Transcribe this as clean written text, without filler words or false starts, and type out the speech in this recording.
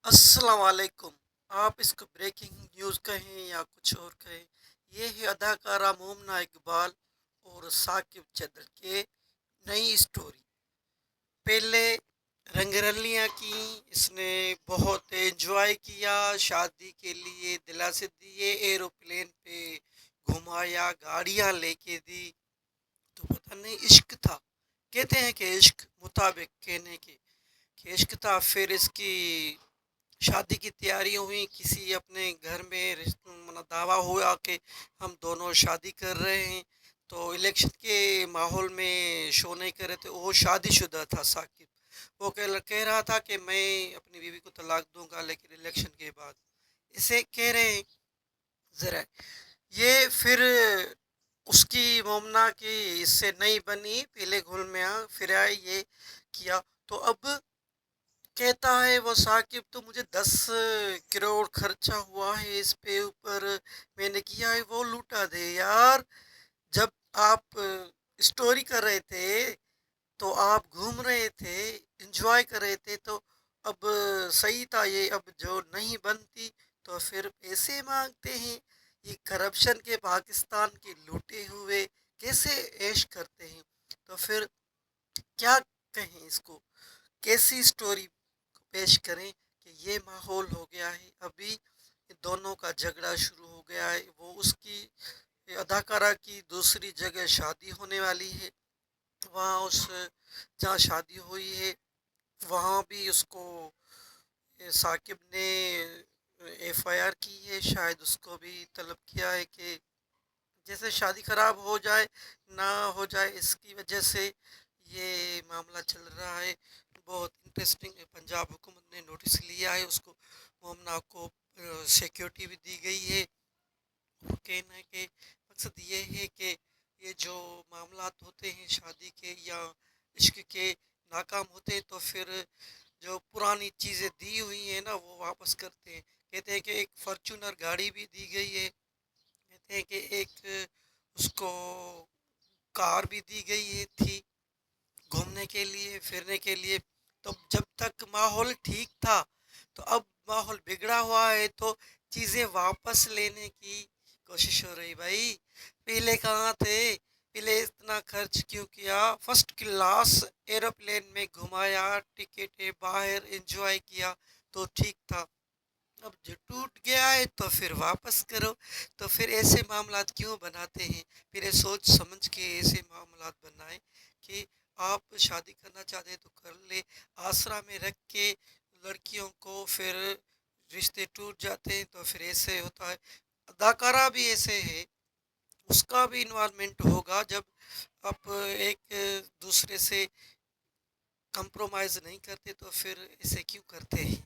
السلام علیکم۔ آپ اس کو بریکنگ نیوز کہیں یا کچھ اور کہیں، یہ ہے اداکارہ مومنہ اقبال اور ثاقب چدر کے نئی سٹوری۔ پہلے رنگ رلیاں کی، اس نے بہت انجوائے کیا، شادی کے لیے دلاسے دیے، ایروپلین پہ گھمایا، گاڑیاں لے کے دی، تو پتہ نہیں عشق تھا۔ کہتے ہیں کہ عشق مطابق کہنے کے کہ عشق تھا۔ پھر اس کی شادی کی تیاری ہوئی، کسی اپنے گھر میں دعویٰ ہوا کہ ہم دونوں شادی کر رہے ہیں، تو الیکشن کے ماحول میں شو نہیں کر رہے تھے۔ وہ شادی شدہ تھا ثاقب، وہ کہہ رہا تھا کہ میں اپنی بیوی کو طلاق دوں گا لیکن الیکشن کے بعد، اسے کہہ رہے ہیں ذرا یہ پھر اس کی مومنہ کی اس سے نہیں بنی، پہلے گھل میں پھر آئے یہ کیا، تو اب کہتا ہے وہ ثاقب تو مجھے 10 کروڑ خرچہ ہوا ہے اس پہ، اوپر میں نے کیا ہے وہ لوٹا دے یار۔ جب آپ اسٹوری کر رہے تھے تو آپ گھوم رہے تھے، انجوائے کر رہے تھے، تو اب صحیح تھا یہ، اب جو نہیں بنتی تو پھر پیسے مانگتے ہیں۔ یہ کرپشن کے پاکستان کے لوٹے ہوئے کیسے عیش کرتے ہیں، تو پھر کیا کہیں اس کو، کیسی سٹوری پیش کریں کہ یہ ماحول ہو گیا ہے۔ ابھی دونوں کا جھگڑا شروع ہو گیا ہے، وہ اس کی اداکارہ کی دوسری جگہ شادی ہونے والی ہے، وہاں اس جہاں شادی ہوئی ہے وہاں بھی اس کو ثاقب نے FIR کی ہے، شاید اس کو بھی طلب کیا ہے کہ جیسے شادی خراب ہو جائے نہ ہو جائے، اس کی وجہ سے یہ معاملہ چل رہا ہے۔ بہت انٹرسٹنگ ہے، پنجاب حکومت نے نوٹس لیا ہے، اس کو مومنہ کو سیکیورٹی بھی دی گئی ہے۔ وہ کہنا کہ مقصد یہ ہے کہ یہ جو معاملات ہوتے ہیں شادی کے یا عشق کے ناکام ہوتے ہیں تو پھر جو پرانی چیزیں دی ہوئی ہیں نا وہ واپس کرتے ہیں۔ کہتے ہیں کہ ایک فارچونر گاڑی بھی دی گئی ہے، کہتے ہیں کہ ایک اس کو کار بھی دی گئی ہے تھی گھومنے کے لیے پھرنے کے لیے۔ تو جب تک ماحول ٹھیک تھا، تو اب ماحول بگڑا ہوا ہے تو چیزیں واپس لینے کی کوشش ہو رہی۔ بھائی پہلے کہاں تھے، پہلے اتنا خرچ کیوں کیا، فرسٹ کلاس ایروپلین میں گھمایا، ٹکٹیں باہر انجوائے کیا تو ٹھیک تھا، اب جو ٹوٹ گیا ہے تو پھر واپس کرو۔ تو پھر ایسے معاملات کیوں بناتے ہیں، پھر یہ سوچ سمجھ کے ایسے معاملات بنائیں کہ آپ شادی کرنا چاہتے ہیں تو کر لے، آسرا میں رکھ کے لڑکیوں کو پھر رشتے ٹوٹ جاتے ہیں تو پھر ایسے ہوتا ہے۔ اداکارہ بھی ایسے ہے، اس کا بھی انوالومنٹ ہوگا، جب آپ ایک دوسرے سے کمپرومائز نہیں کرتے تو پھر ایسے کیوں کرتے ہیں۔